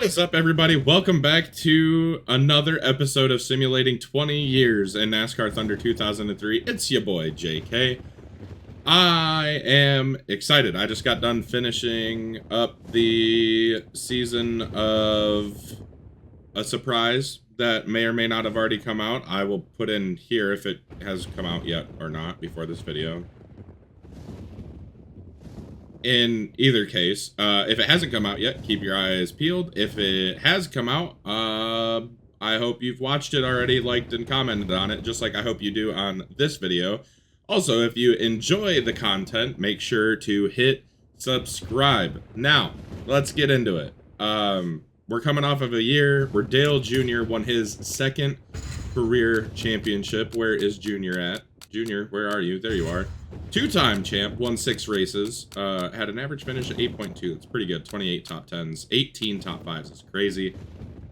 What is up, everybody? Welcome back to another episode of Simulating 20 Years in NASCAR Thunder 2003. It's your boy, JK. I am excited. I just got done finishing up the season of a surprise that may or may not have already come out. I will put in here if it has come out yet or not before this video. In either case, if it hasn't come out yet, keep your eyes peeled. If it has come out, I hope you've watched it already, liked and commented on it, just like I hope you do on this video. Also, if you enjoy the content, make sure to hit subscribe. Now, let's get into it. We're coming off of a year where Dale Jr. won his second career championship. Where is Junior at? Junior, where are you? There you are. Two-time champ, won 6 races, had an average finish of 8.2. That's pretty good. 28 top 10s, 18 top 5s. That's crazy.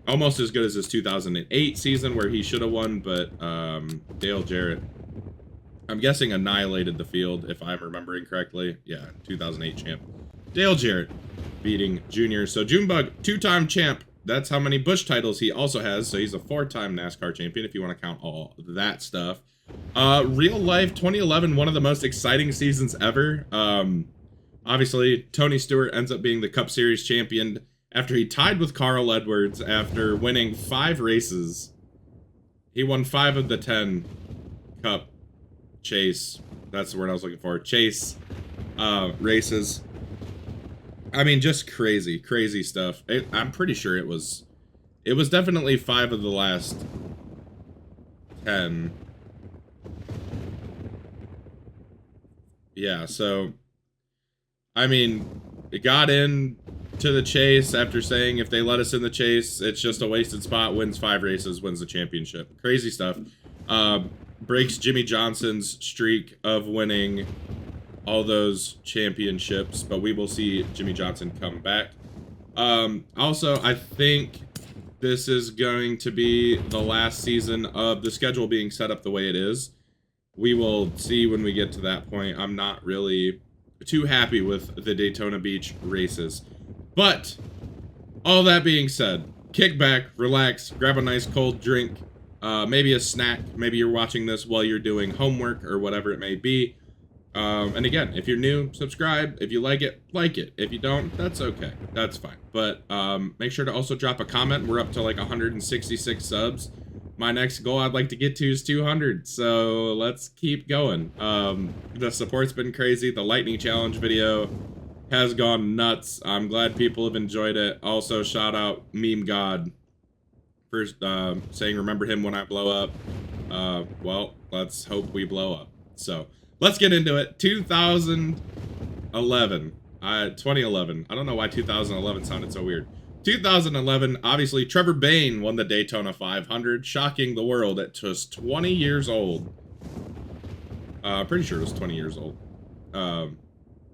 Almost as good as his 2008 season where he should have won, but Dale Jarrett, I'm guessing, annihilated the field, if I'm remembering correctly. Yeah, 2008 champ. Dale Jarrett beating Junior. So Junebug, 2-time champ. That's how many Busch titles he also has. So he's a 4-time NASCAR champion, if you want to count all that stuff. Real life 2011, one of the most exciting seasons ever. Obviously, Tony Stewart ends up being the Cup Series champion after he tied with Carl Edwards after winning 5 races. He won 5 of the 10 Cup Chase. That's the word I was looking for. Chase races. I mean, just crazy stuff. I'm pretty sure it was definitely 5 of the last 10. Yeah, so, I mean, it got in to the chase after saying if they let us in the chase, it's just a wasted spot, wins 5 races, wins the championship. Crazy stuff. Breaks Jimmy Johnson's streak of winning all those championships, but we will see Jimmy Johnson come back. Also, I think this is going to be the last season of the schedule being set up the way it is. We will see when we get to that point. I'm not really too happy with the Daytona Beach races. But, all that being said, kick back, relax, grab a nice cold drink, maybe a snack. Maybe you're watching this while you're doing homework or whatever it may be. And again, if you're new, subscribe. If you like it, like it. If you don't, that's okay. That's fine. But make sure to also drop a comment. We're up to like 166 subs. My next goal I'd like to get to is 200, so let's keep going. The support's been crazy. The Lightning Challenge video has gone nuts. I'm glad people have enjoyed it. Also, shout out Meme God for saying remember him when I blow up. Well, let's hope we blow up. So, let's get into it. 2011. 2011. I don't know why 2011 sounded so weird. 2011, obviously, Trevor Bayne won the Daytona 500, shocking the world at just 20 years old. Pretty sure it was 20 years old.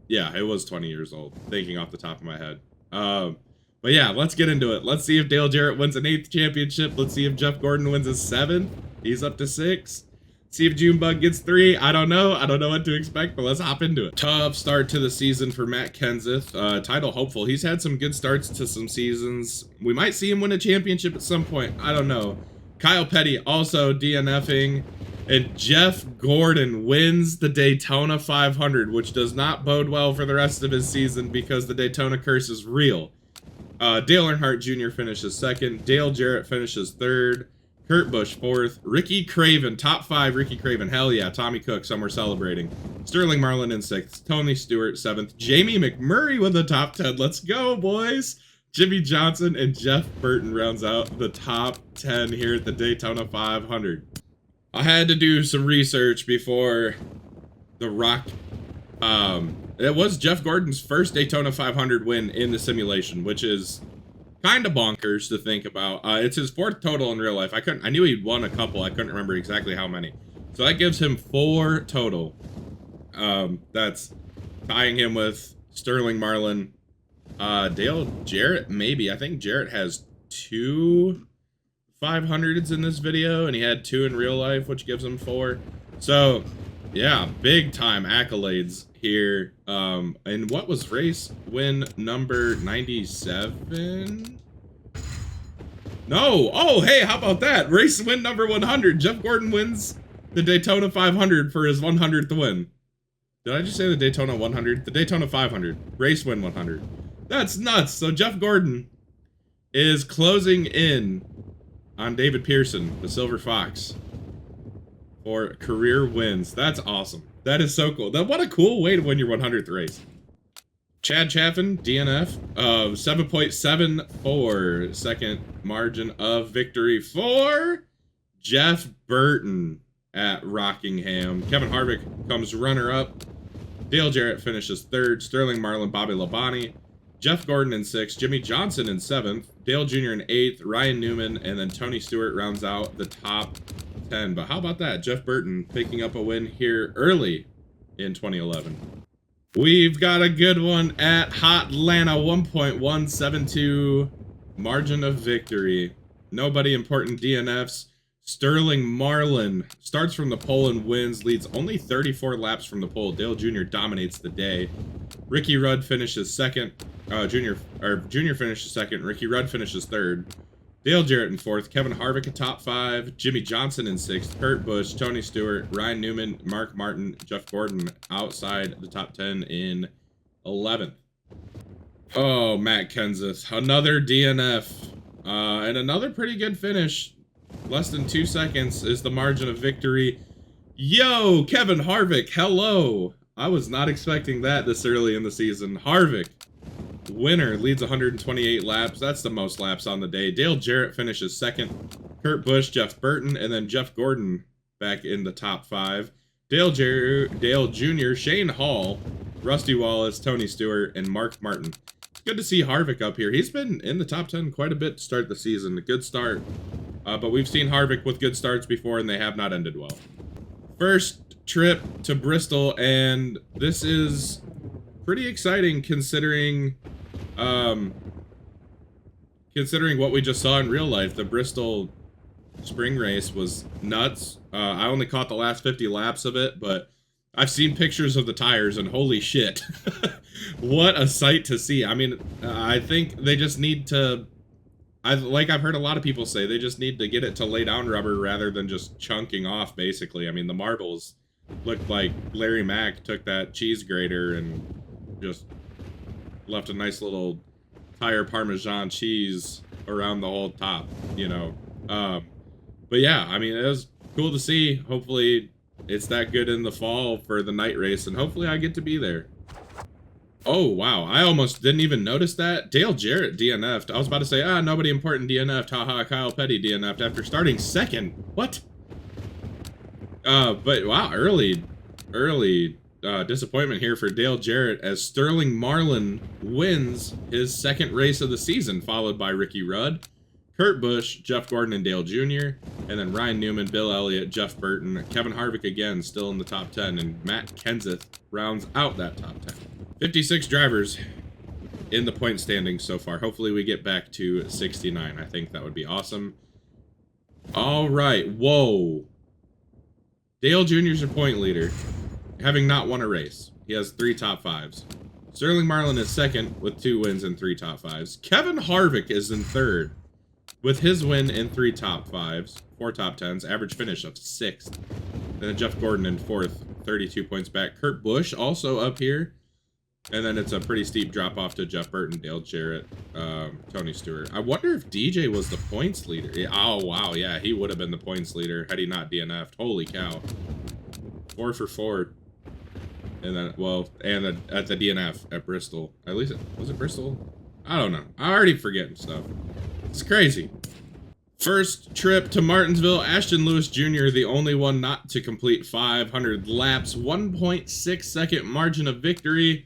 Yeah, it was 20 years old, thinking off the top of my head. But yeah, let's get into it. Let's see if Dale Jarrett wins an 8th championship. Let's see if Jeff Gordon wins his 7th. He's up to 6. See if Junebug gets 3. I don't know. I don't know what to expect, but let's hop into it. Tough start to the season for Matt Kenseth. Title hopeful. He's had some good starts to some seasons. We might see him win a championship at some point. I don't know. Kyle Petty also DNFing. And Jeff Gordon wins the Daytona 500, which does not bode well for the rest of his season because the Daytona curse is real. Dale Earnhardt Jr. finishes 2nd. Dale Jarrett finishes 3rd. Kurt Busch 4th, Ricky Craven, top 5 Ricky Craven, hell yeah, Tommy Cook, somewhere celebrating. Sterling Marlin in 6th, Tony Stewart 7th, Jamie McMurray with the top 10, let's go boys! Jimmy Johnson and Jeff Burton rounds out the top 10 here at the Daytona 500. I had to do some research before the Rock, it was Jeff Gordon's first Daytona 500 win in the simulation, which is kind of bonkers to think about. It's his 4th total in real life. I knew he'd won a couple. I couldn't remember exactly how many. So that gives him 4 total. That's tying him with Sterling Marlin. Dale Jarrett, maybe. I think Jarrett has 2 500s in this video, and he had 2 in real life, which gives him 4. So, yeah, big time accolades here. And what was race win number 97? No. Oh, hey, how about that? Race win number 100. Jeff Gordon wins the Daytona 500 for his 100th win. Did I just say the Daytona 100? The Daytona 500. Race win 100. That's nuts. So Jeff Gordon is closing in on David Pearson, the Silver Fox, for career wins. That's awesome. That is so cool. What a cool way to win your 100th race. Chad Chaffin, DNF, 7.74 second margin of victory for Jeff Burton at Rockingham. Kevin Harvick comes runner-up. Dale Jarrett finishes third. Sterling Marlin, Bobby Labonte. Jeff Gordon in sixth. Jimmy Johnson in seventh. Dale Jr. in eighth. Ryan Newman, and then Tony Stewart rounds out the top 10. But how about that? Jeff Burton picking up a win here early in 2011. We've got a good one at Hotlanta, 1.172 margin of victory. Nobody important DNFs. Sterling Marlin starts from the pole and wins, leads only 34 laps from the pole. Dale Jr. dominates the day. Ricky Rudd finishes second. Junior finishes second. Ricky Rudd finishes third. Dale Jarrett in fourth. Kevin Harvick in top five. Jimmy Johnson in sixth. Kurt Busch, Tony Stewart, Ryan Newman, Mark Martin, Jeff Gordon outside the top 10 in 11th. Oh, Matt Kenseth, another DNF, and another pretty good finish. Less than 2 seconds is the margin of victory. Yo, Kevin Harvick, hello. I was not expecting that this early in the season. Harvick, winner, leads 128 laps. That's the most laps on the day. Dale Jarrett finishes second. Kurt Busch, Jeff Burton, and then Jeff Gordon back in the top 5. Dale Jr., Shane Hall, Rusty Wallace, Tony Stewart, and Mark Martin. It's good to see Harvick up here. He's been in the top 10 quite a bit to start the season. A good start. But we've seen Harvick with good starts before, and they have not ended well. First trip to Bristol, and this is pretty exciting considering what we just saw in real life. The Bristol spring race was nuts. I only caught the last 50 laps of it, but I've seen pictures of the tires, and holy shit. What a sight to see. I mean, I think they just need to... I've heard a lot of people say, they just need to get it to lay down rubber rather than just chunking off, basically. I mean, the marbles looked like Larry Mack took that cheese grater and just left a nice little tire Parmesan cheese around the whole top, you know. But yeah, I mean, it was cool to see. Hopefully it's that good in the fall for the night race, and hopefully I get to be there. Oh, wow. I almost didn't even notice that. Dale Jarrett DNF'd. I was about to say, nobody important DNF'd. Haha, Kyle Petty DNF'd after starting second. What? But wow, early disappointment here for Dale Jarrett as Sterling Marlin wins his second race of the season, followed by Ricky Rudd, Kurt Busch, Jeff Gordon, and Dale Jr., and then Ryan Newman, Bill Elliott, Jeff Burton, Kevin Harvick again still in the top 10, and Matt Kenseth rounds out that top 10. 56 drivers in the point standings so far. Hopefully we get back to 69. I think that would be awesome. All right. Whoa. Dale Jr. is your point leader, having not won a race. He has 3 top 5s. Sterling Marlin is second with 2 wins and 3 top 5s. Kevin Harvick is in third with his win in 3 top 5s, 4 top 10s, average finish of 6th. Then Jeff Gordon in 4th, 32 points back. Kurt Busch also up here. And then it's a pretty steep drop off to Jeff Burton, Dale Jarrett, Tony Stewart. I wonder if DJ was the points leader. Oh, wow. Yeah, he would have been the points leader had he not DNF'd. Holy cow. 4 for 4. And then, well, and at the DNF at Bristol. At least, was it Bristol? I don't know. I already forgetting stuff. It's crazy. First trip to Martinsville, Ashton Lewis Jr., the only one not to complete 500 laps. 1.6 second margin of victory.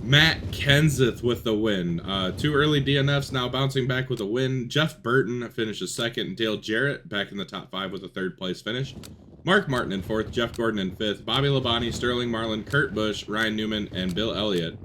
Matt Kenseth with the win. 2 early DNFs, now bouncing back with a win. Jeff Burton finishes second. Dale Jarrett back in the top 5 with a 3rd place finish. Mark Martin in 4th. Jeff Gordon in 5th. Bobby Labonte, Sterling Marlin, Kurt Busch, Ryan Newman, and Bill Elliott.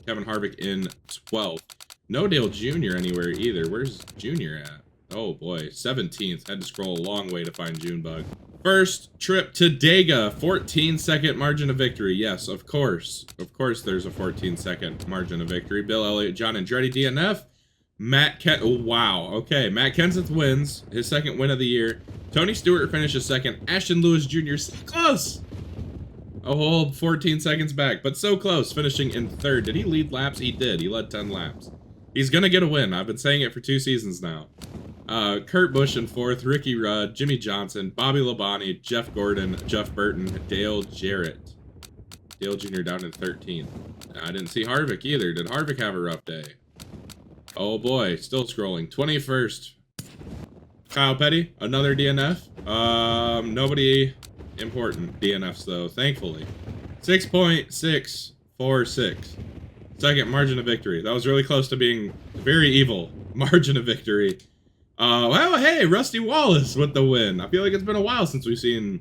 Kevin Harvick in 12th. No Dale Jr. anywhere either. Where's Jr. at? Oh boy, 17th. Had to scroll a long way to find Junebug. First trip to Dega, 14-second margin of victory. Yes, of course. Of course there's a 14-second margin of victory. Bill Elliott, John Andretti DNF. Oh, wow. Okay, Matt Kenseth wins. His second win of the year. Tony Stewart finishes second. Ashton Lewis Jr. so close. A whole 14 seconds back, but so close, finishing in third. Did he lead laps? He did. He led 10 laps. He's gonna get a win. I've been saying it for 2 seasons now. Kurt Busch in fourth, Ricky Rudd, Jimmy Johnson, Bobby Labonte, Jeff Gordon, Jeff Burton, Dale Jarrett. Dale Jr. down in 13th. I didn't see Harvick either. Did Harvick have a rough day? Oh boy, still scrolling. 21st. Kyle Petty, another DNF. Nobody important DNFs though, thankfully. 6.646. Second margin of victory. That was really close to being very evil. Margin of victory. Well, hey, Rusty Wallace with the win. I feel like it's been a while since we've seen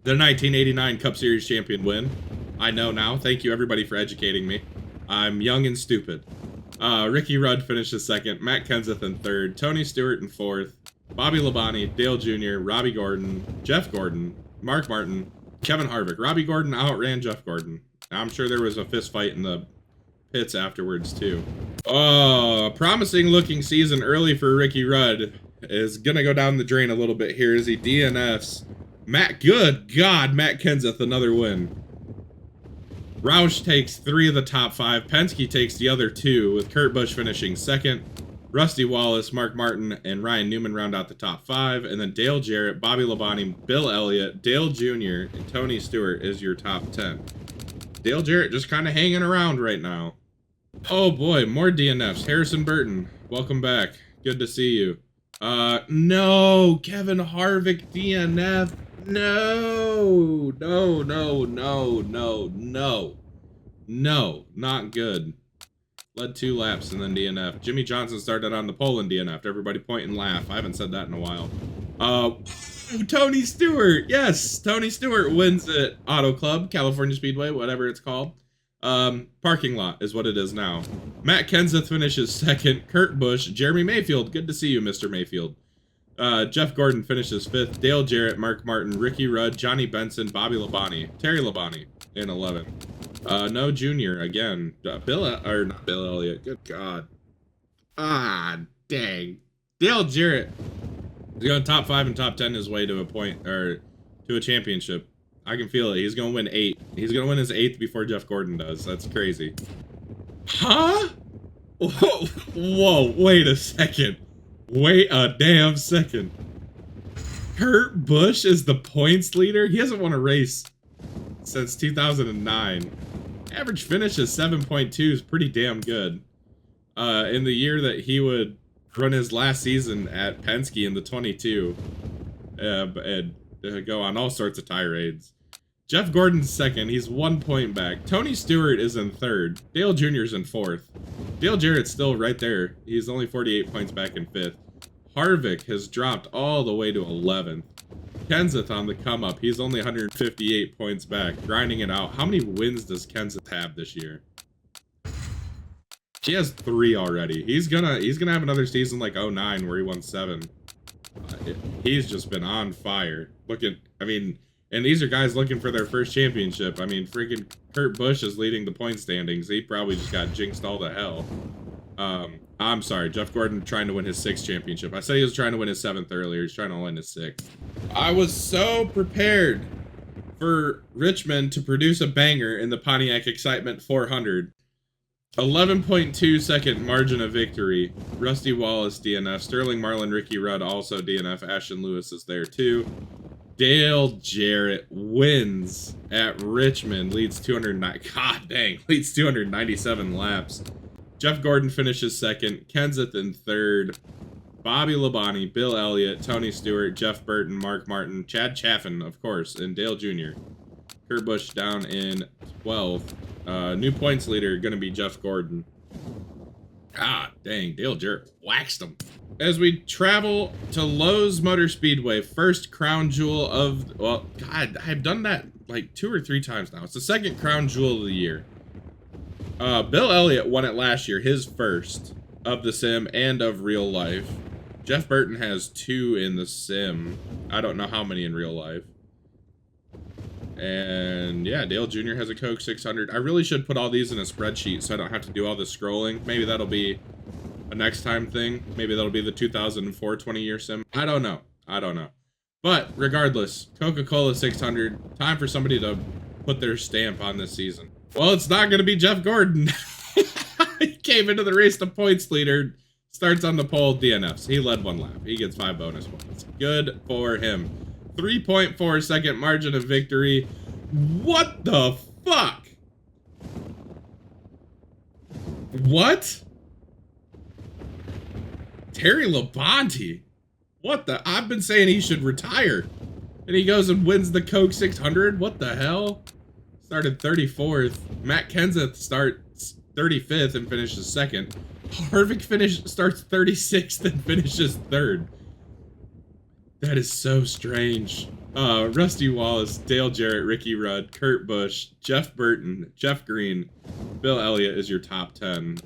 the 1989 Cup Series champion win. I know now. Thank you, everybody, for educating me. I'm young and stupid. Ricky Rudd finishes second. Matt Kenseth in third. Tony Stewart in fourth. Bobby Labonte, Dale Jr., Robbie Gordon, Jeff Gordon, Mark Martin, Kevin Harvick. Robbie Gordon outran Jeff Gordon. I'm sure there was a fist fight in the pits afterwards, too. Oh, promising looking season early for Ricky Rudd is going to go down the drain a little bit here as he DNFs. Good God, Matt Kenseth, another win. Roush takes 3 of the top 5. Penske takes the other 2, with Kurt Busch finishing second. Rusty Wallace, Mark Martin, and Ryan Newman round out the top 5. And then Dale Jarrett, Bobby Labonte, Bill Elliott, Dale Jr., and Tony Stewart is your top 10. Dale Jarrett just kind of hanging around right now. Oh boy, more DNFs. Harrison Burton, welcome back. Good to see you. No, Kevin Harvick DNF. No, not good. Led 2 laps and then DNF. Jimmy Johnson started on the pole and DNF'd. Everybody point and laugh. I haven't said that in a while. Tony Stewart. Yes, Tony Stewart wins at Auto Club, California Speedway, whatever it's called. Parking lot is what it is now. Matt Kenseth finishes second. Kurt Busch, Jeremy Mayfield. Good to see you, Mr. Mayfield. Jeff Gordon finishes 5th. Dale Jarrett, Mark Martin, Ricky Rudd, Johnny Benson, Bobby Labonte, Terry Labonte in 11th. No Junior again. Not Bill Elliott. Good God. Dang. Dale Jarrett is going top 5 and top 10 his way to a point or to a championship. I can feel it. He's going to win 8. He's going to win his 8th before Jeff Gordon does. That's crazy. Huh? Whoa, wait a second. Wait a damn second. Kurt Busch is the points leader? He hasn't won a race since 2009. Average finish is 7.2 is pretty damn good. In the year that he would run his last season at Penske in the 22. And go on all sorts of tirades. Jeff Gordon's second. He's 1 point back. Tony Stewart is in third. Dale Jr.'s in fourth. Dale Jarrett's still right there. He's only 48 points back in fifth. Harvick has dropped all the way to 11th. Kenseth on the come up. He's only 158 points back, grinding it out. How many wins does Kenseth have this year? He has 3 already. He's gonna have another season like 09 where he won 7. He's just been on fire. And these are guys looking for their first championship. I mean, freaking Kurt Busch is leading the point standings. He probably just got jinxed all to hell. I'm sorry, Jeff Gordon trying to win his 6th championship. I said he was trying to win his 7th earlier. He's trying to win his 6th. I was so prepared for Richmond to produce a banger in the Pontiac Excitement 400. 11.2 second margin of victory. Rusty Wallace DNF. Sterling Marlin, Ricky Rudd also DNF. Ashton Lewis is there too. Dale Jarrett wins at Richmond. Leads 297 laps. Jeff Gordon finishes second. Kenseth in third. Bobby Labonte, Bill Elliott, Tony Stewart, Jeff Burton, Mark Martin, Chad Chaffin, of course, and Dale Jr. Kurt Busch down in 12th. New points leader going to be Jeff Gordon. Dang, Dale Jarrett waxed him. As we travel to Lowe's Motor Speedway, first crown jewel of, well, God, I've done that like 2 or 3 times now. It's the 2nd crown jewel of the year. Bill Elliott won it last year, his first of the sim and of real life. Jeff Burton has 2 in the sim. I don't know how many in real life. And yeah, Dale Jr. has a Coke 600. I really should put all these in a spreadsheet so I don't have to do all this scrolling. Maybe that'll be a next time thing. Maybe that'll be the 2004 20-year sim. I don't know. I don't know. But regardless, Coca-Cola 600. Time for somebody to put their stamp on this season. Well, it's not going to be Jeff Gordon. He came into the race the points leader. Starts on the pole, DNFs. He led 1 lap. He gets 5 bonus points. Good for him. 3.4 second margin of victory. What the fuck? What? Terry Labonte? What the? I've been saying he should retire. And he goes and wins the Coke 600? What the hell? Started 34th. Matt Kenseth starts 35th and finishes 2nd. Harvick starts 36th and finishes 3rd. That is so strange. Rusty Wallace, Dale Jarrett, Ricky Rudd, Kurt Busch, Jeff Burton, Jeff Green, Bill Elliott is your top 10.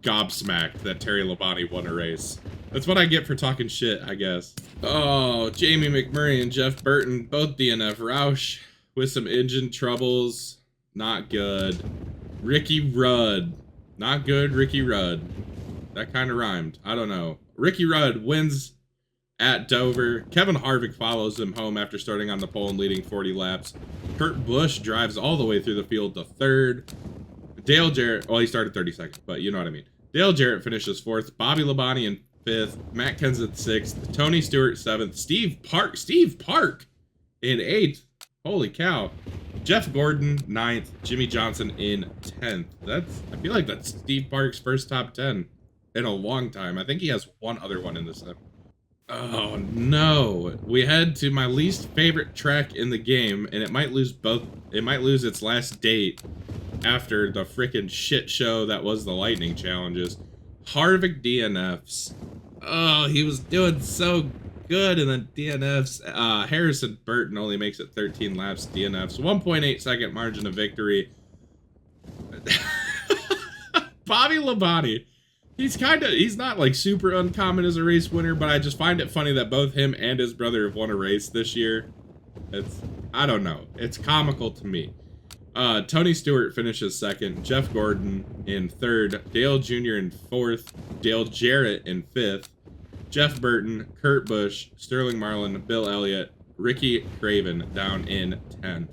Gobsmacked that Terry Labonte won a race. That's what I get for talking shit, I guess. Oh, Jamie McMurray and Jeff Burton, both DNF. Roush with some engine troubles. Not good. Ricky Rudd. Not good, Ricky Rudd. That kind of rhymed. I don't know. Ricky Rudd wins at Dover. Kevin Harvick follows him home after starting on the pole and leading 40 laps. Kurt Busch drives all the way through the field to 3rd. Dale Jarrett, well, he started 32nd, but you know what I mean. Dale Jarrett finishes 4th. Bobby Labonte in 5th. Matt Kenseth 6th. Tony Stewart 7th. Steve Park in 8th. Holy cow. Jeff Gordon 9th. Jimmy Johnson in 10th. I feel like that's Steve Park's first top 10 in a long time. I think he has one other one in the sim. Oh no. We head to my least favorite track in the game, and it might lose its last date after the freaking shit show that was the lightning challenges. Harvick DNFs. Oh, he was doing so good in the DNFs. Harrison Burton only makes it 13 laps DNFs. 1.8 second margin of victory. Bobby Labonte. He's not like super uncommon as a race winner, but I just find it funny that both him and his brother have won a race this year. I don't know. It's comical to me. Tony Stewart finishes 2nd. Jeff Gordon in 3rd. Dale Jr. in 4th. Dale Jarrett in 5th. Jeff Burton, Kurt Busch, Sterling Marlin, Bill Elliott, Ricky Craven down in 10th.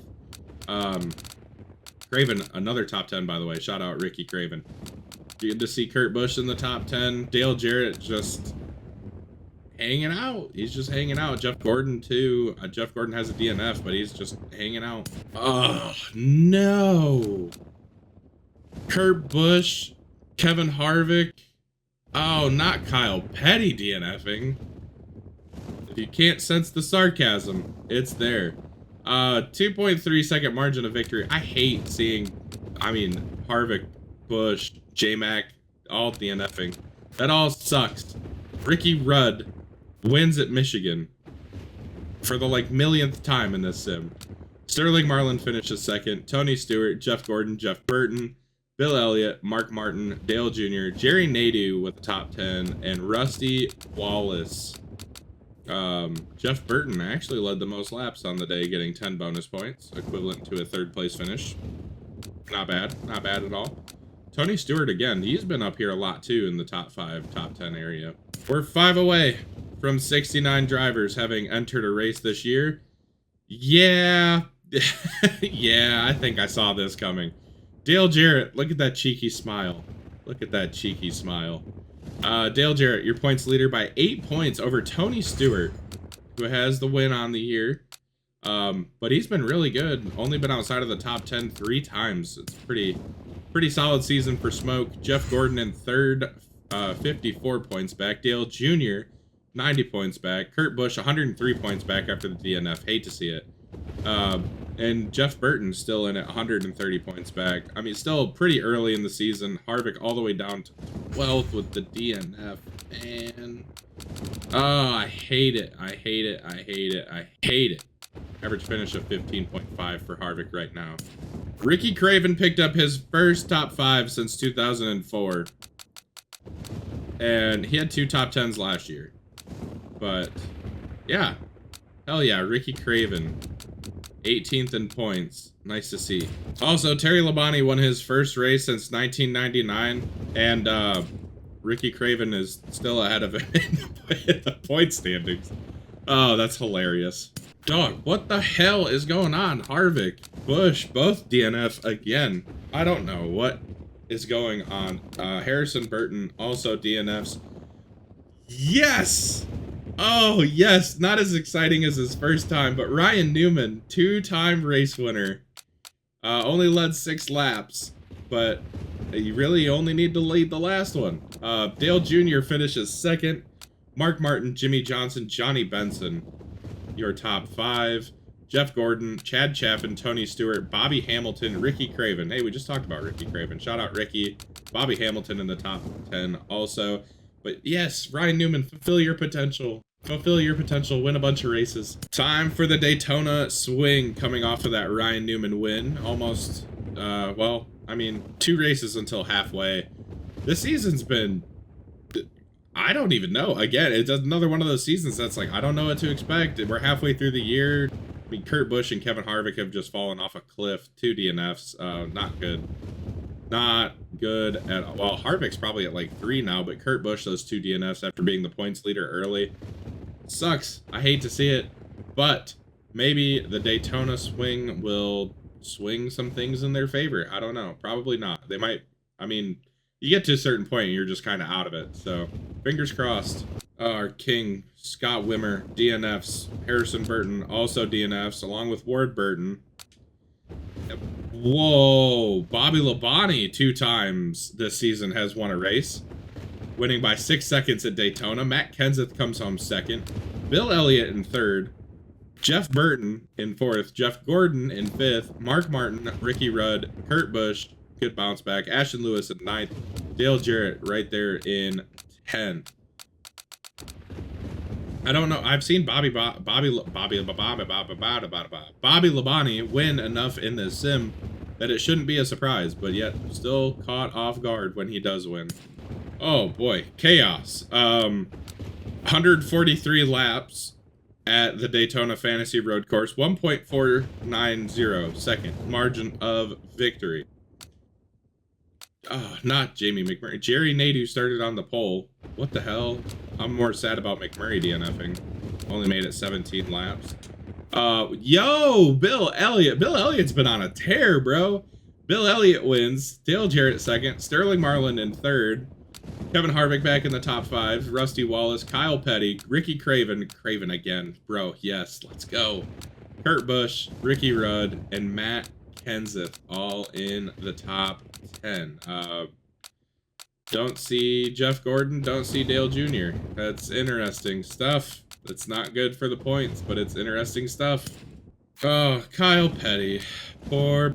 Craven, another top 10, by the way. Shout out Ricky Craven. Good to see Kurt Busch in the top 10. Dale Jarrett just hanging out. He's just hanging out. Jeff Gordon, too. Jeff Gordon has a DNF, but he's just hanging out. Oh, no. Kurt Busch, Kevin Harvick. Oh, not Kyle Petty DNFing. If you can't sense the sarcasm, it's there. 2.3 second margin of victory. I hate seeing, Harvick, Busch, J-Mac, all DNFing. That all sucks. Ricky Rudd wins at Michigan for the millionth time in this sim. Sterling Marlin finishes 2nd. Tony Stewart, Jeff Gordon, Jeff Burton, Bill Elliott, Mark Martin, Dale Jr., Jerry Nadeau with the top 10, and Rusty Wallace. Jeff Burton actually led the most laps on the day, getting 10 bonus points, equivalent to a 3rd place finish. Not bad. Not bad at all. Tony Stewart, again, he's been up here a lot, too, in the top 5, top 10 area. We're 5 away from 69 drivers having entered a race this year. Yeah. Yeah, I think I saw this coming. Dale Jarrett, look at that cheeky smile. Look at that cheeky smile. Dale Jarrett, your points leader by 8 points over Tony Stewart, who has the win on the year. But he's been really good. Only been outside of the top 10 3 times. It's pretty solid season for Smoke. Jeff Gordon in 3rd, 54 points back. Dale Jr., 90 points back. Kurt Busch, 103 points back after the DNF. Hate to see it. And Jeff Burton still in at 130 points back. Still pretty early in the season. Harvick all the way down to 12th with the DNF. Man. Oh, I hate it. I hate it. I hate it. I hate it. Average finish of 15.5 for Harvick right now. Ricky Craven picked up his first top 5 since 2004. And he had 2 top 10s last year. But, yeah. Hell yeah, Ricky Craven. 18th in points. Nice to see. Also, Terry Labonte won his first race since 1999. And Ricky Craven is still ahead of him in the point standings. Oh, that's hilarious. Dog, what the hell is going on? Harvick, Busch, both DNF again. I don't know what is going on. Harrison Burton also DNFs. Yes! Oh, yes. Not as exciting as his first time, but Ryan Newman, 2-time race winner. Only led 6 laps, but you really only need to lead the last one. Dale Jr. finishes 2nd. Mark Martin, Jimmy Johnson, Johnny Benson, your top 5. Jeff Gordon, Chad Chaffin, Tony Stewart, Bobby Hamilton, Ricky Craven. Hey, we just talked about Ricky Craven. Shout out Ricky. Bobby Hamilton in the top 10 also. But yes, Ryan Newman, fulfill your potential. Fulfill your potential, win a bunch of races. Time for the Daytona swing coming off of that Ryan Newman win. Almost, well, I mean, 2 races until halfway. This season's been, I don't even know. Again, it's another one of those seasons that's like, I don't know what to expect. We're halfway through the year. I mean, Kurt Busch and Kevin Harvick have just fallen off a cliff. 2 DNFs, not good. Not good at all. Well, Harvick's probably at like 3 now, but Kurt Busch, those 2 DNFs after being the points leader early. Sucks. I hate to see it, but maybe the Daytona swing will swing some things in their favor. I don't know. Probably not. They might. I mean, you get to a certain point and you're just kind of out of it. So fingers crossed. Our king, Scott Wimmer, DNFs. Harrison Burton, also DNFs, along with Ward Burton. Whoa. Bobby Labonte 2 times this season has won a race, winning by 6 seconds at Daytona. Matt Kenseth comes home 2nd. Bill Elliott in 3rd. Jeff Burton in 4th. Jeff Gordon in 5th. Mark Martin, Ricky Rudd, Kurt Busch, good bounce back. Ashton Lewis in 9th. Dale Jarrett right there in 10. I don't know. I've seen Bobby Labonte win enough in this sim that it shouldn't be a surprise, but yet still caught off guard when he does win. Oh boy, chaos. 143 laps at the Daytona Fantasy Road Course, 1.490 second margin of victory. Oh, not Jamie McMurray. Jerry Nadeau started on the pole. What the hell? I'm more sad about McMurray DNFing. Only made it 17 laps. Yo, Bill Elliott. Bill Elliott's been on a tear, bro. Bill Elliott wins. Dale Jarrett 2nd. Sterling Marlin in 3rd. Kevin Harvick back in the top 5. Rusty Wallace, Kyle Petty, Ricky Craven. Craven again. Bro, yes, let's go. Kurt Busch, Ricky Rudd, and Matt Kenseth all in the top 10. Don't see Jeff Gordon, don't see Dale Jr. That's interesting stuff. That's not good for the points, but it's interesting stuff. Oh, Kyle Petty. Poor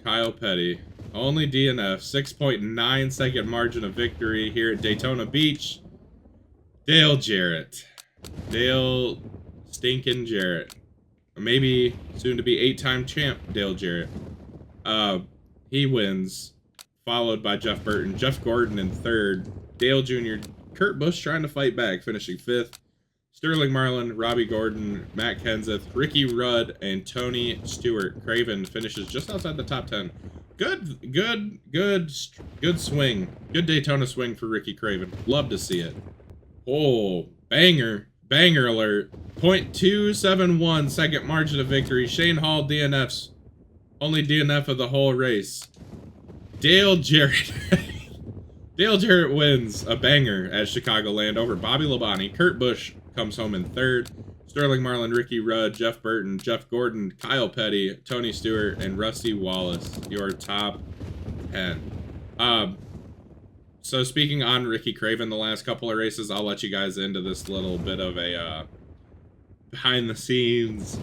Kyle Petty. Only DNF, 6.9 second margin of victory here at Daytona Beach. Dale Jarrett. Dale stinking Jarrett. Maybe soon to be 8-time champ Dale Jarrett. He wins, followed by Jeff Burton. Jeff Gordon in 3rd. Dale Jr. Kurt Busch trying to fight back, finishing 5th. Sterling Marlin, Robbie Gordon, Matt Kenseth, Ricky Rudd, and Tony Stewart. Craven finishes just outside the top 10. Good swing. Good Daytona swing for Ricky Craven. Love to see it. Oh, banger alert. 0.271 second margin of victory. Shane Hall DNFs. Only DNF of the whole race. Dale Jarrett. Dale Jarrett wins a banger at Chicagoland over Bobby Labonte. Kurt Busch comes home in 3rd. Sterling Marlin, Ricky Rudd, Jeff Burton, Jeff Gordon, Kyle Petty, Tony Stewart, and Rusty Wallace, your top 10. So speaking on Ricky Craven the last couple of races, I'll let you guys into this little bit of a behind the scenes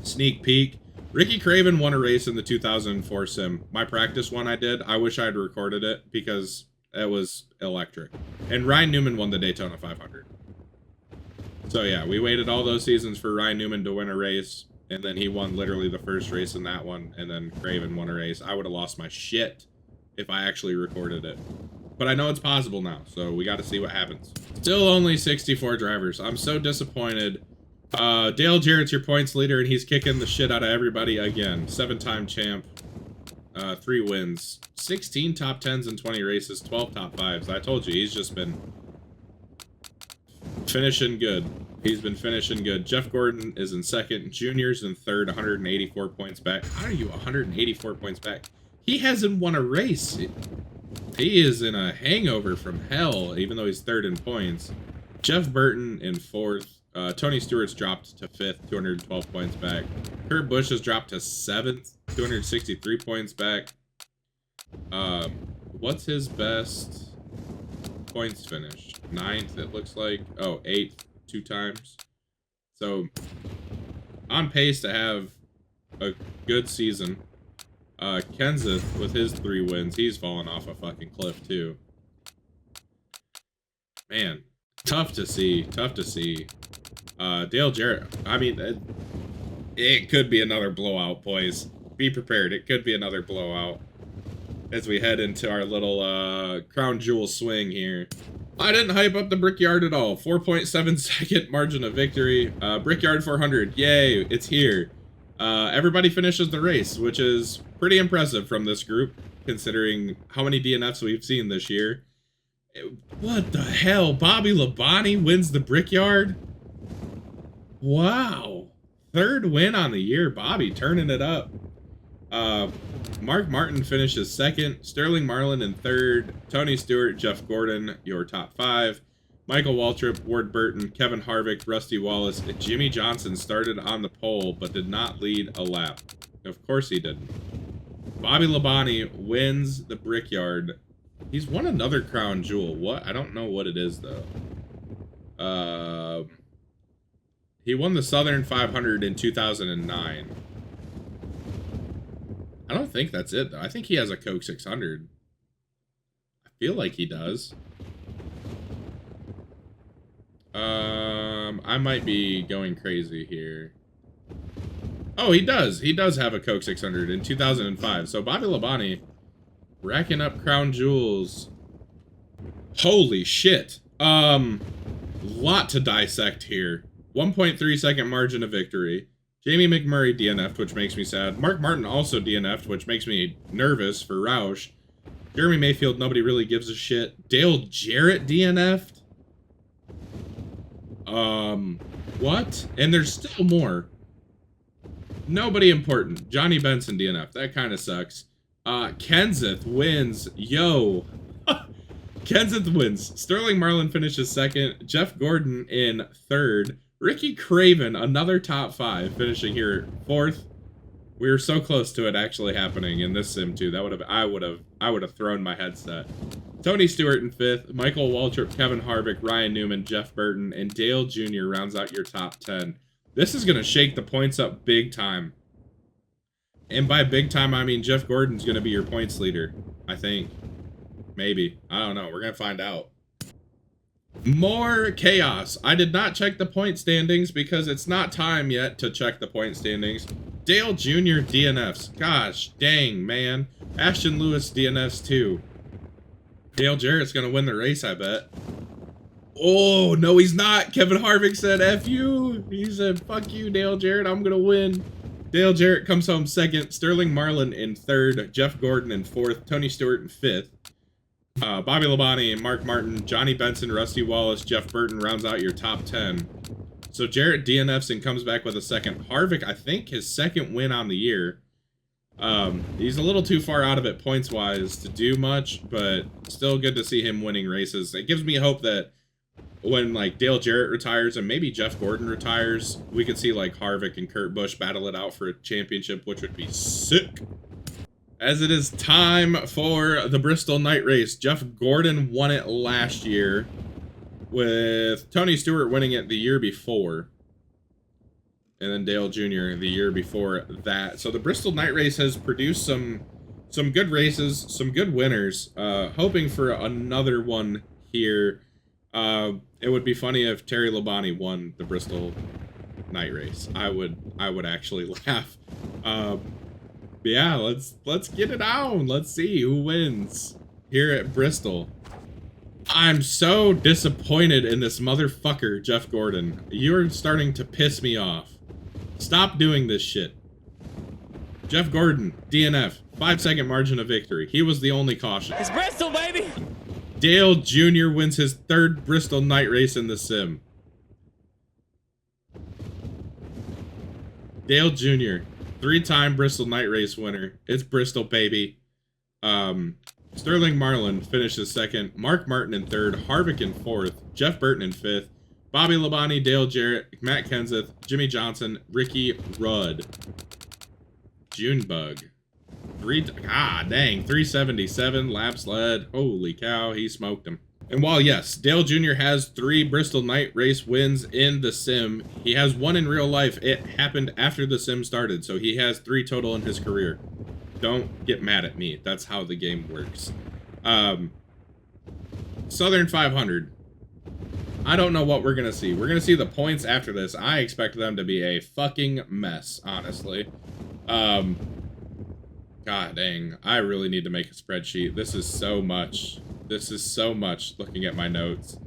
sneak peek. Ricky Craven won a race in the 2004 sim. My practice one I did, I wish I had recorded it because it was electric. And Ryan Newman won the Daytona 500. So yeah, we waited all those seasons for Ryan Newman to win a race, and then he won literally the first race in that one, and then Craven won a race. I would have lost my shit if I actually recorded it. But I know it's possible now, so we got to see what happens. Still only 64 drivers. I'm so disappointed. Dale Jarrett's your points leader, and he's kicking the shit out of everybody again. 7-time champ. 3 wins, 16 top 10s in 20 races, 12 top 5s. I told you, he's just been finishing good. He's been finishing good. Jeff Gordon is in second. Junior's in third, 184 points back. How are you 184 points back? He hasn't won a race. He is in a hangover from hell, even though he's third in points. Jeff Burton in fourth. Tony Stewart's dropped to fifth, 212 points back. Kurt Busch has dropped to seventh, 263 points back. What's his best points finish? Ninth, it looks like. Oh, eighth, 2 times. So, on pace to have a good season. Kenseth, with his 3 wins, he's fallen off a fucking cliff, too. Man, tough to see. Tough to see. Dale Jarrett, I mean, it could be another blowout, boys. Be prepared. It could be another blowout as we head into our little crown jewel swing here. I didn't hype up the Brickyard at all. 4.7 second margin of victory. Brickyard 400. Yay, it's here. Everybody finishes the race, which is pretty impressive from this group, considering how many DNFs we've seen this year. What the hell? Bobby Labonte wins the Brickyard? Wow. 3rd win on the year. Bobby turning it up. Mark Martin finishes 2nd. Sterling Marlin in 3rd. Tony Stewart, Jeff Gordon, your top 5. Michael Waltrip, Ward Burton, Kevin Harvick, Rusty Wallace, and Jimmy Johnson started on the pole but did not lead a lap. Of course he didn't. Bobby Labonte wins the Brickyard. He's won another crown jewel. What? I don't know what it is, though. He won the Southern 500 in 2009. I don't think that's it, though. I think he has a Coke 600. I feel like he does. I might be going crazy here. Oh, he does. He does have a Coke 600 in 2005. So Bobby Labonte racking up crown jewels. Holy shit. Lot to dissect here. 1.3 second margin of victory. Jamie McMurray DNF'd, which makes me sad. Mark Martin also DNF'd, which makes me nervous for Roush. Jeremy Mayfield, nobody really gives a shit. Dale Jarrett DNF'd? What? And there's still more. Nobody important. Johnny Benson DNF. That kind of sucks. Kenseth wins. Yo. Kenseth wins. Sterling Marlin finishes 2nd. Jeff Gordon in 3rd. Ricky Craven, another top 5, finishing here 4th. We were so close to it actually happening in this sim too. That would have I would have thrown my headset. Tony Stewart in 5th. Michael Waltrip, Kevin Harvick, Ryan Newman, Jeff Burton, and Dale Jr. rounds out your top 10. This is gonna shake the points up big time. And by big time, I mean Jeff Gordon's gonna be your points leader. I think. Maybe. I don't know. We're gonna find out. More chaos. I did not check the point standings because it's not time yet to check the point standings. Dale Jr. DNFs. Gosh dang, man. Ashton Lewis DNFs too. Dale Jarrett's gonna win the race, I bet. Oh, no, he's not. Kevin Harvick said, F you. He said, fuck you, Dale Jarrett. I'm gonna win. Dale Jarrett comes home 2nd. Sterling Marlin in 3rd. Jeff Gordon in 4th. Tony Stewart in 5th. Bobby Labonte and Mark Martin, Johnny Benson, Rusty Wallace, Jeff Burton rounds out your top 10. So Jarrett DNFs and comes back with a 2nd. Harvick, I think his 2nd win on the year. He's a little too far out of it points-wise to do much, but still good to see him winning races. It gives me hope that when, like, Dale Jarrett retires and maybe Jeff Gordon retires, we could see, like, Harvick and Kurt Busch battle it out for a championship, which would be sick. As it is time for the Bristol Night Race. Jeff Gordon won it last year, with Tony Stewart winning it the year before. And then Dale Jr. the year before that. So the Bristol Night Race has produced some good races, some good winners. Hoping for another one here. It would be funny if Terry Labonte won the Bristol Night Race. I would actually laugh. Yeah, let's get it on. Let's see who wins here at Bristol. I'm so disappointed in this motherfucker, Jeff Gordon. You're starting to piss me off. Stop doing this shit. Jeff Gordon, DNF, 5-second margin of victory. He was the only caution. It's Bristol, baby! Dale Jr. wins his 3rd Bristol night race in the sim. Dale Jr., 3-time Bristol night race winner. It's Bristol, baby. Sterling Marlin finishes 2nd. Mark Martin in 3rd. Harvick in 4th. Jeff Burton in 5th. Bobby Labonte, Dale Jarrett, Matt Kenseth, Jimmy Johnson, Ricky Rudd. Junebug. 377 laps led. Holy cow, he smoked him. And while, yes, Dale Jr. has 3 Bristol night race wins in the sim, he has 1 in real life. It happened after the sim started, so he has 3 total in his career. Don't get mad at me. That's how the game works. Southern 500. I don't know what we're going to see. We're going to see the points after this. I expect them to be a fucking mess, honestly. God dang. I really need to make a spreadsheet. This is so much. This is so much looking at my notes.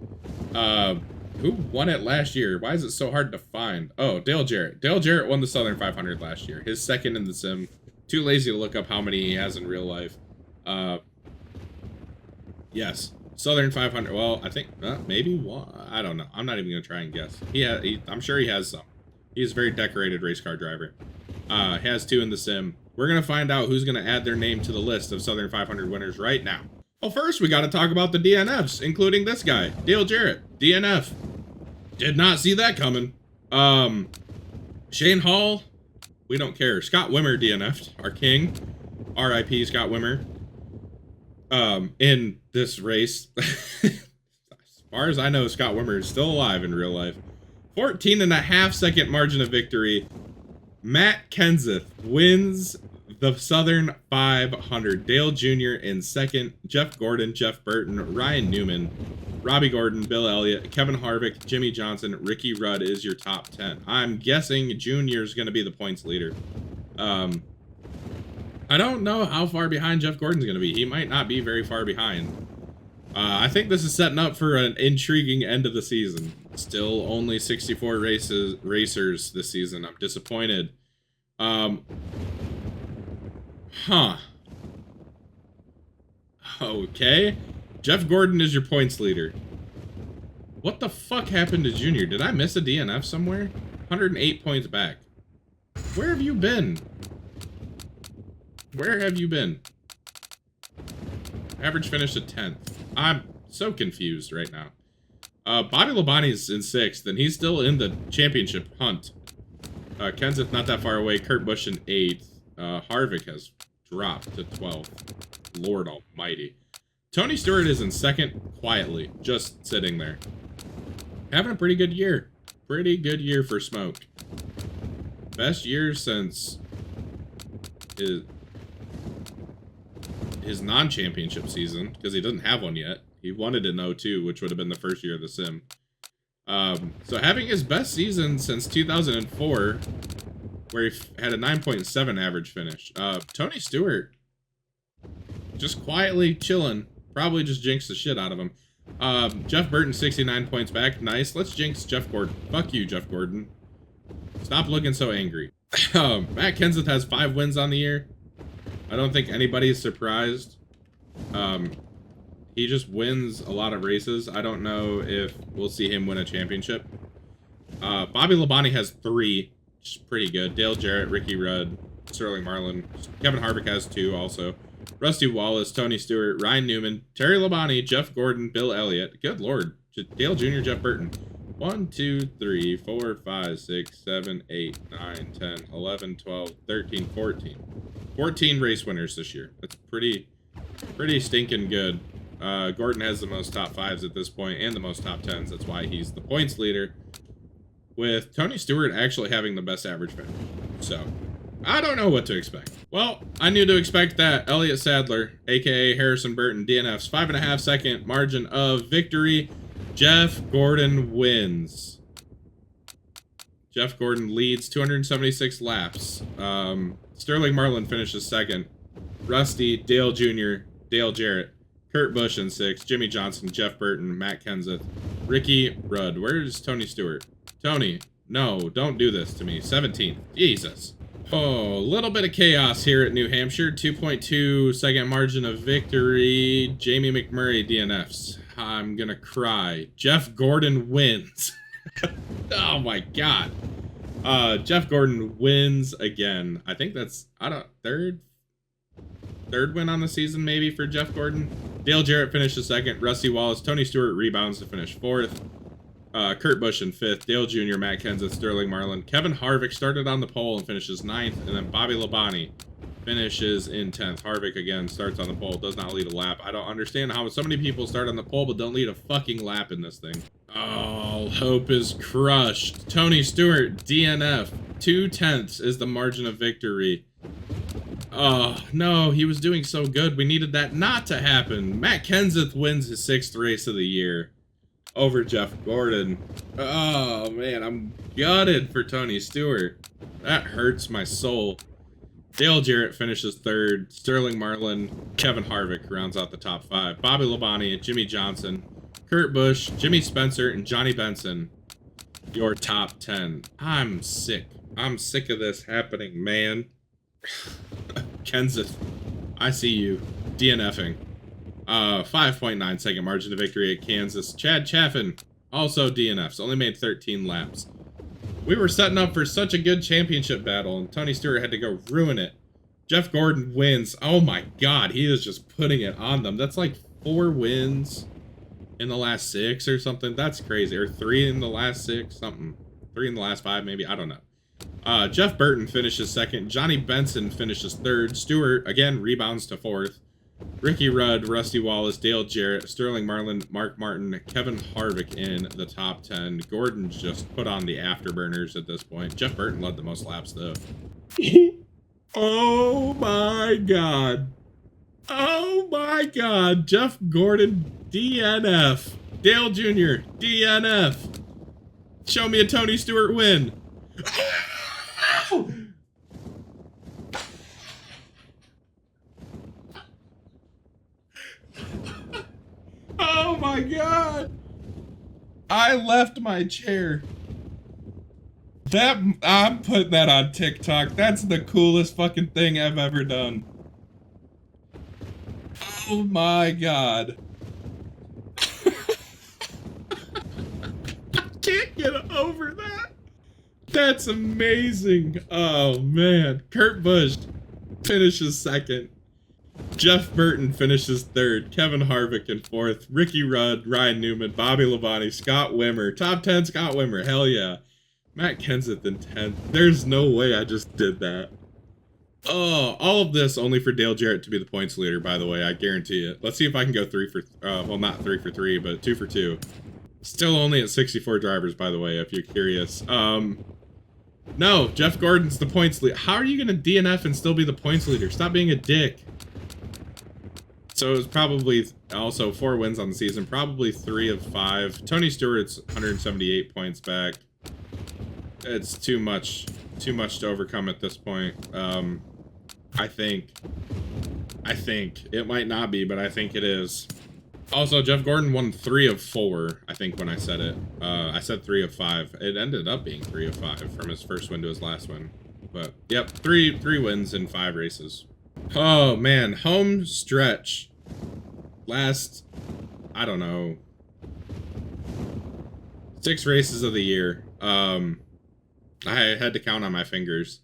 Who won it last year? Why is it so hard to find? Oh, Dale Jarrett. Dale Jarrett won the Southern 500 last year. His 2nd in the sim. Too lazy to look up how many he has in real life. Yes. Southern 500. Well, I think maybe one. I don't know. I'm not even going to try and guess. I'm sure he has some. He's a very decorated race car driver. Has 2 in the sim. We're going to find out who's going to add their name to the list of Southern 500 winners right now. Well, first we got to talk about the DNFs, including this guy, Dale Jarrett, DNF. Did not see that coming. Shane Hall, we don't care. Scott Wimmer DNF'd, our king. R.I.P. Scott Wimmer. In this race. As far as I know, Scott Wimmer is still alive in real life. 14.5-second margin of victory. Matt Kenseth wins the Southern 500. Dale Jr. in 2nd. Jeff Gordon, Jeff Burton, Ryan Newman, Robbie Gordon, Bill Elliott, Kevin Harvick, Jimmy Johnson, Ricky Rudd is your top 10. I'm guessing Jr. is going to be the points leader. I don't know how far behind Jeff Gordon's going to be. He might not be very far behind. I think this is setting up for an intriguing end of the season. Still only 64 racers this season. I'm disappointed. Okay. Jeff Gordon is your points leader. What the fuck happened to Junior? Did I miss a DNF somewhere? 108 points back. Where have you been? Where have you been? Average finish at 10th. I'm so confused right now. Bobby Labonte's in 6th, and he's still in the championship hunt. Kenseth not that far away. Kurt Busch in 8th. Harvick has dropped to 12th. Lord almighty. Tony Stewart is in 2nd, quietly, just sitting there. Having a pretty good year. Pretty good year for Smoke. Best year since his non-championship season, because he doesn't have one yet. He won it in 02, which would have been the first year of the sim. So having his best season since 2004, where he had a 9.7 average finish. Tony Stewart, just quietly chilling. Probably just jinxed the shit out of him. Jeff Burton, 69 points back. Nice. Let's jinx Jeff Gordon. Fuck you, Jeff Gordon. Stop looking so angry. Matt Kenseth has 5 wins on the year. I don't think anybody's surprised. He just wins a lot of races. I don't know if we'll see him win a championship. Bobby Labonte has 3, which is pretty good. Dale Jarrett, Ricky Rudd, Sterling Marlin. Kevin Harvick has 2 also. Rusty Wallace, Tony Stewart, Ryan Newman, Terry Labonte, Jeff Gordon, Bill Elliott. Good lord. Dale Jr., Jeff Burton. 1, 2, 3, 4, 5, 6, 7, 8, 9, 10, 11, 12, 13, 14. 14 race winners this year. That's pretty stinking good. Gordon has the most top 5s at this point and the most top 10s. That's why he's the points leader, with Tony Stewart actually having the best average finish. So, I don't know what to expect. Well, I knew to expect that. Elliott Sadler, aka Harrison Burton, DNF's 5.5-second margin of victory. Jeff Gordon wins. Jeff Gordon leads 276 laps. Sterling Marlin finishes 2nd. Rusty, Dale Jr., Dale Jarrett, Kurt Busch in 6th. Jimmy Johnson, Jeff Burton, Matt Kenseth, Ricky Rudd. Where's Tony Stewart? Tony, no, don't do this to me. 17th. Jesus. Oh, a little bit of chaos here at New Hampshire. 2.2 second margin of victory. Jamie McMurray DNFs. I'm gonna cry. Jeff Gordon wins. Oh my god. Jeff Gordon wins again. I think that's third win on the season maybe for Jeff Gordon. Dale Jarrett finishes second. Rusty Wallace, Tony Stewart rebounds to finish fourth. Kurt Busch in fifth. Dale Jr., Matt Kenseth, Sterling Marlin. Kevin Harvick started on the pole and finishes ninth. And then Bobby Labonte finishes in 10th. Harvick again starts on the pole, does not lead a lap. I don't understand how so many people start on the pole but don't lead a fucking lap in this thing. Oh, hope is crushed. Tony Stewart, DNF. 2/10 is the margin of victory. Oh, no, he was doing so good. We needed that not to happen. Matt Kenseth wins his 6th race of the year over Jeff Gordon. Oh, man, I'm gutted for Tony Stewart. That hurts my soul. Dale Jarrett finishes 3rd. Sterling Marlin, Kevin Harvick rounds out the top 5. Bobby Labonte, Jimmy Johnson, Kurt Busch, Jimmy Spencer, and Johnny Benson, your top 10. I'm sick. I'm sick of this happening, man. Kenseth, I see you. DNFing. 5.9 second margin of victory at Kansas. Chad Chaffin, also DNFs. Only made 13 laps. We were setting up for such a good championship battle, and Tony Stewart had to go ruin it. Jeff Gordon wins. Oh my god, he is just putting it on them. That's like 4 wins in the last 6 or something. That's crazy. Or 3 in the last 6, something. 3 in the last 5, maybe. I don't know. Jeff Burton finishes 2nd. Johnny Benson finishes 3rd. Stewart, again, rebounds to 4th. Ricky Rudd, Rusty Wallace, Dale Jarrett, Sterling Marlin, Mark Martin, Kevin Harvick in the top 10. Gordon's just put on the afterburners at this point. Jeff Burton led the most laps, though. Oh, my God. Oh, my God. Jeff Gordon, DNF. Dale Jr., DNF. Show me a Tony Stewart win. Oh my god! I left my chair. I'm putting that on TikTok. That's the coolest fucking thing I've ever done. Oh my god. I can't get over that. That's amazing. Oh man. Kurt Busch finishes 2nd. Jeff Burton finishes 3rd. Kevin Harvick in 4th. Ricky Rudd, Ryan Newman, Bobby Labonte, Scott Wimmer. Top 10 Scott Wimmer. Hell yeah. Matt Kenseth in 10th. There's no way I just did that. Oh, all of this only for Dale Jarrett to be the points leader, by the way. I guarantee it. Let's see if I can go 3 for... well, not 3 for 3, but 2 for 2. Still only at 64 drivers, by the way, if you're curious. No, Jeff Gordon's the points leader. How are you going to DNF and still be the points leader? Stop being a dick. So it was probably also 4 wins on the season, probably 3 of 5. Tony Stewart's 178 points back. It's too much to overcome at this point. I think it might not be, but I think it is. Also, Jeff Gordon won 3 of 4, I think, when I said it. I said 3 of 5. It ended up being 3 of 5 from his first win to his last win. But, yep, 3 wins in 5 races. Oh, man. Home stretch. Last, I don't know, 6 races of the year. I had to count on my fingers.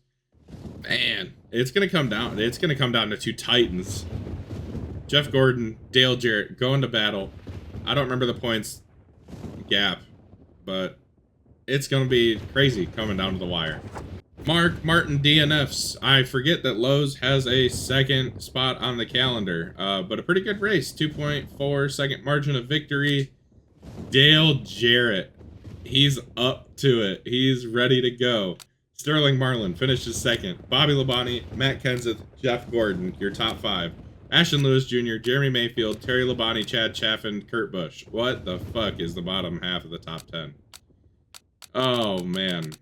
Man, it's going to come down. It's going to come down to 2 titans. Jeff Gordon, Dale Jarrett going to battle. I don't remember the points gap, but it's going to be crazy coming down to the wire. Mark Martin DNFs. I forget that Lowe's has a 2nd spot on the calendar, but a pretty good race. 2.4 second margin of victory. Dale Jarrett. He's up to it. He's ready to go. Sterling Marlin finishes 2nd. Bobby Labonte, Matt Kenseth, Jeff Gordon, your top 5. Ashton Lewis Jr., Jeremy Mayfield, Terry Labonte, Chad Chaffin, Kurt Busch. What the fuck is the bottom half of the top 10? Oh, man.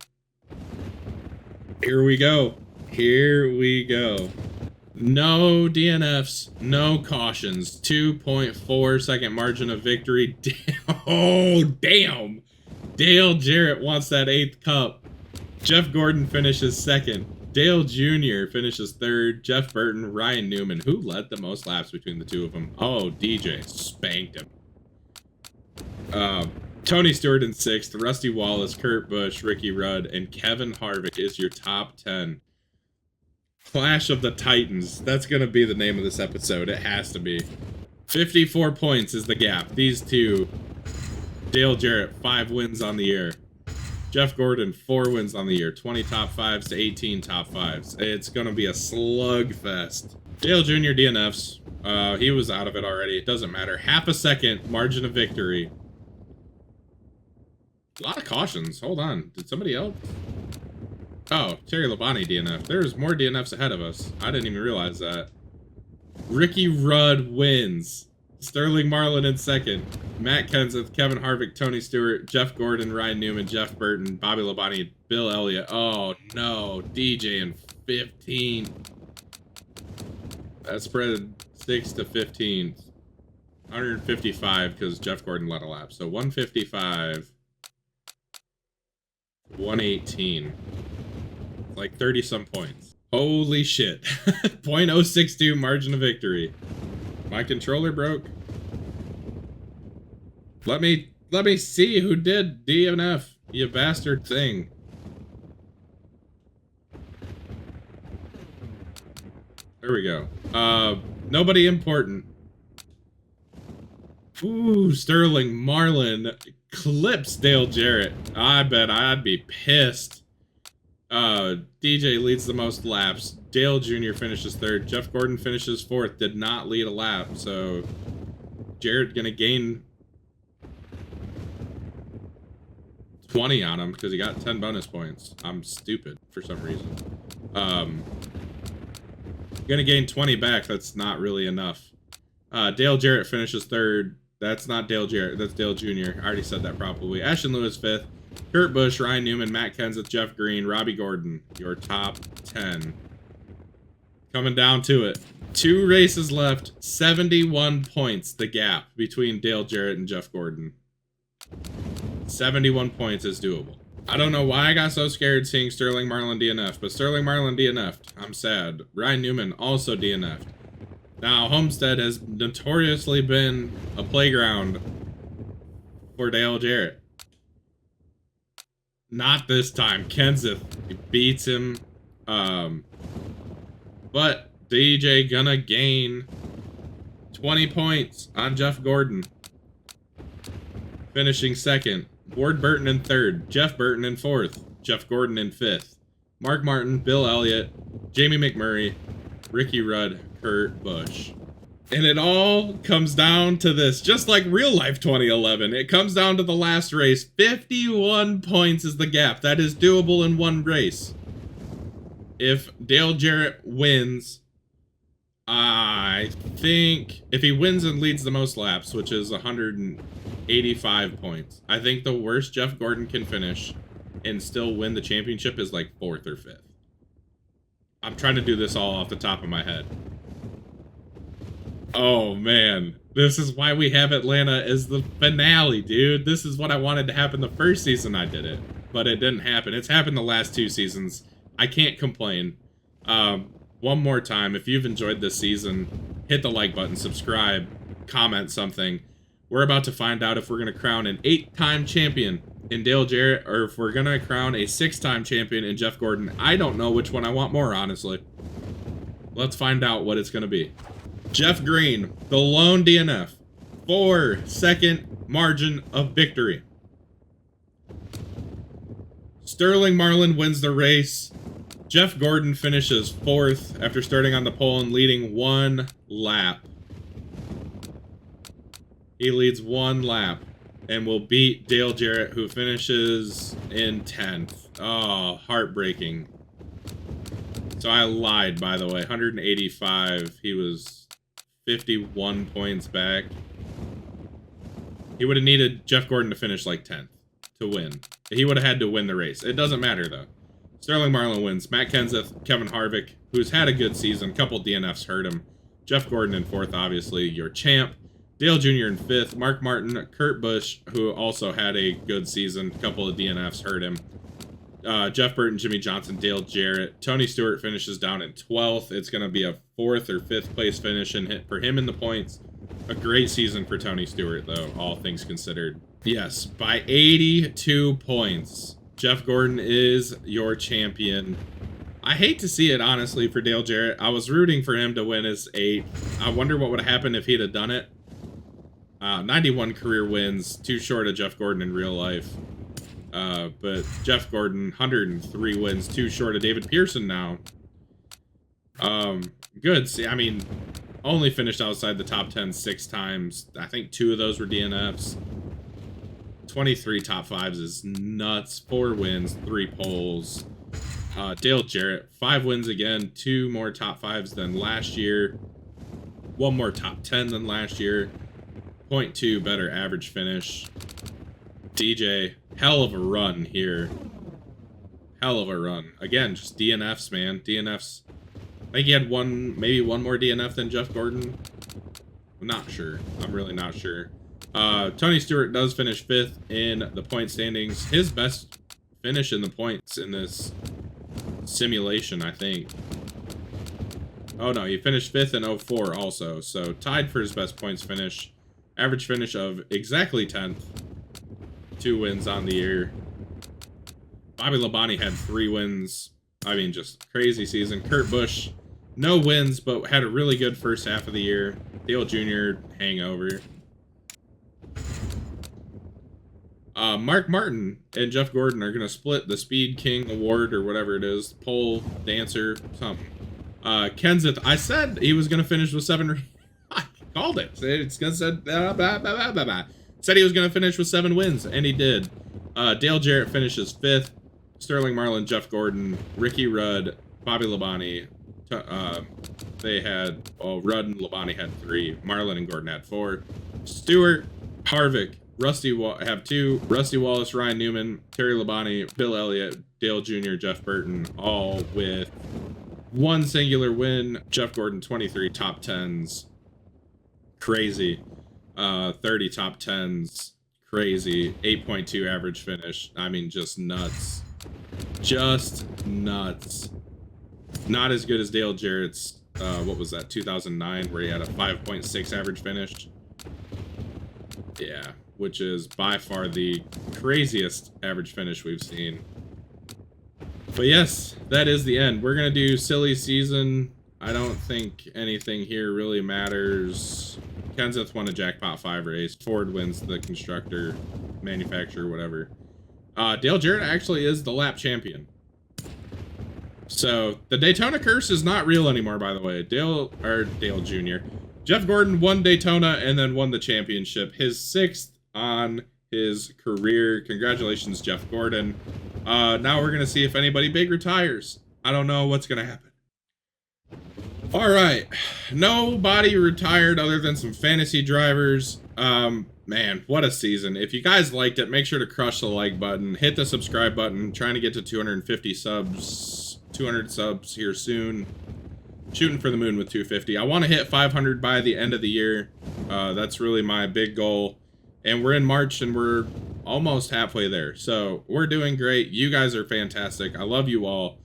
Here we go. Here we go. No DNFs, no cautions. 2.4 second margin of victory. Oh, damn. Dale Jarrett wants that 8th cup. Jeff Gordon finishes 2nd. Dale Jr. finishes third. Jeff Burton, Ryan Newman. Who led the most laps between the two of them? Oh, DJ spanked him. Tony Stewart in sixth. Rusty Wallace, Kurt Busch, Ricky Rudd, and Kevin Harvick is your top 10. Clash of the Titans. That's going to be the name of this episode. It has to be. 54 points is the gap. These two. Dale Jarrett, 5 wins on the year. Jeff Gordon, 4 wins on the year. 20 top 5s to 18 top 5s. It's going to be a slugfest. Dale Jr. DNFs. He was out of it already. It doesn't matter. Half a second margin of victory. A lot of cautions. Hold on. Did somebody else? Oh, Terry Labonte DNF. There's more DNFs ahead of us. I didn't even realize that. Ricky Rudd wins. Sterling Marlin in second. Matt Kenseth, Kevin Harvick, Tony Stewart, Jeff Gordon, Ryan Newman, Jeff Burton, Bobby Labonte, Bill Elliott. Oh no, DJ in 15. That spread 6 to 15. 155 because Jeff Gordon led a lap. So 155. 118. Like 30 some points. Holy shit. 0.062 margin of victory. My controller broke. Let me see who did DNF, you bastard thing. There we go. Nobody important. Ooh, Sterling Marlin clips Dale Jarrett. I bet I'd be pissed. DJ leads the most laps. Dale Jr. finishes third. Jeff Gordon finishes fourth. Did not lead a lap, so Jarrett gonna gain 20 on him because he got 10 bonus points. I'm stupid for some reason. Gonna gain 20 back. That's not really enough. Dale Jarrett finishes third. That's not Dale Jarrett. That's Dale Jr. I already said that probably. Ashton Lewis fifth. Kurt Busch, Ryan Newman, Matt Kenseth, Jeff Green, Robbie Gordon. Your top 10. Coming down to it. 2 races left. 71 points the gap between Dale Jarrett and Jeff Gordon. 71 points is doable. I don't know why I got so scared seeing Sterling Marlin DNF, but Sterling Marlin DNF'd. I'm sad. Ryan Newman also DNF'd. Now, Homestead has notoriously been a playground for Dale Jarrett. Not this time. Kenseth beats him. But DJ gonna gain 20 points on Jeff Gordon. Finishing second. Ward Burton in third. Jeff Burton in fourth. Jeff Gordon in fifth. Mark Martin, Bill Elliott, Jamie McMurray, Ricky Rudd, Kurt Busch. And it all comes down to this, just like real life 2011. It comes down to the last race. 51 points is the gap. That is doable in one race. If Dale Jarrett wins, I think if he wins and leads the most laps, which is 185 points, I think the worst Jeff Gordon can finish and still win the championship is like 4th or 5th. I'm trying to do this all off the top of my head. Oh man, this is why we have Atlanta as the finale, dude. This is what I wanted to happen the first season I did it, but it didn't happen. It's happened the last 2 seasons. I can't complain. One more time, if you've enjoyed this season, hit the like button, subscribe, comment something. We're about to find out if we're going to crown an 8-time champion in Dale Jarrett, or if we're going to crown a 6-time champion in Jeff Gordon. I don't know which one I want more, honestly. Let's find out what it's going to be. Jeff Green, the lone DNF, 4-second margin of victory. Sterling Marlin wins the race. Jeff Gordon finishes 4th after starting on the pole and leading 1 lap. He leads 1 lap and will beat Dale Jarrett, who finishes in 10th. Oh, heartbreaking. So I lied, by the way. 185. He was 51 points back. He would have needed Jeff Gordon to finish like 10th to win. He would have had to win the race. It doesn't matter, though. Sterling Marlin wins. Matt Kenseth, Kevin Harvick, who's had a good season. Couple DNFs hurt him. Jeff Gordon in 4th, obviously, your champ. Dale Jr. in 5th. Mark Martin, Kurt Busch, who also had a good season. Couple of DNFs hurt him. Jeff Burton, Jimmy Johnson, Dale Jarrett. Tony Stewart finishes down in 12th. It's going to be a 4th or 5th place finish for him in the points. A great season for Tony Stewart, though, all things considered. Yes, by 82 points, Jeff Gordon is your champion. I hate to see it, honestly, for Dale Jarrett. I was rooting for him to win his 8th. I wonder what would have happened if he'd have done it. 91 career wins, too short of Jeff Gordon in real life. But Jeff Gordon, 103 wins, too short of David Pearson now. Good. See, I mean, only finished outside the top 10 6 times. I think 2 of those were DNFs. 23 top 5s is nuts. 4 wins, 3 poles. Dale Jarrett, 5 wins again, 2 more top 5s than last year. 1 more top 10 than last year. 0.2 better average finish. DJ, hell of a run here. Hell of a run. Again, just DNFs, man. DNFs. I think he had maybe one more DNF than Jeff Gordon. I'm not sure. I'm really not sure. Tony Stewart does finish 5th in the point standings. His best finish in the points in this simulation, I think. Oh no, he finished 5th in 04 also. So tied for his best points finish. Average finish of exactly 10th. 2 wins on the year. Bobby Labonte had 3 wins. I mean, just crazy season. Kurt Busch, no wins, but had a really good first half of the year. Dale Jr., hangover. Mark Martin and Jeff Gordon are going to split the Speed King Award or whatever it is. Pole, dancer, something. Kenseth, I said he was going to finish with 7... I called it. It's going to say... Said he was going to finish with 7 wins, and he did. Dale Jarrett finishes 5th. Sterling Marlin, Jeff Gordon, Ricky Rudd, Bobby Labonte. They had... Oh, Rudd and Labonte had 3. Marlin and Gordon had 4. Stewart, Harvick, have 2. Rusty Wallace, Ryan Newman, Terry Labonte, Bill Elliott, Dale Jr., Jeff Burton, all with 1 singular win. Jeff Gordon, 23 top 10s. Crazy. 30 top 10s. Crazy. 8.2 average finish. I mean, just nuts. Just nuts. Not as good as Dale Jarrett's, what was that, 2009, where he had a 5.6 average finish. Yeah, which is by far the craziest average finish we've seen. But yes, that is the end. We're going to do silly season. I don't think anything here really matters. Kenseth won a Jackpot 5 race. Ford wins the constructor, manufacturer, whatever. Dale Jarrett actually is the lap champion. So the Daytona curse is not real anymore, by the way. Dale Jr. Jeff Gordon won Daytona and then won the championship. His 6th on his career. Congratulations, Jeff Gordon. Now we're going to see if anybody big retires. I don't know what's going to happen. All right. Nobody retired other than some fantasy drivers. Man, what a season. If you guys liked it, make sure to crush the like button. Hit the subscribe button. Trying to get to 250 subs. 200 subs here soon. Shooting for the moon with 250. I want to hit 500 by the end of the year. That's really my big goal. And we're in March and we're almost halfway there. So we're doing great. You guys are fantastic. I love you all.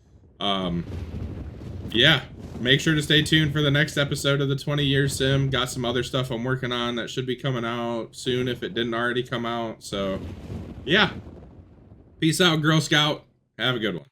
Yeah. Make sure to stay tuned for the next episode of the 20-year sim. Got some other stuff I'm working on that should be coming out soon if it didn't already come out. So, yeah. Peace out, Girl Scout. Have a good one.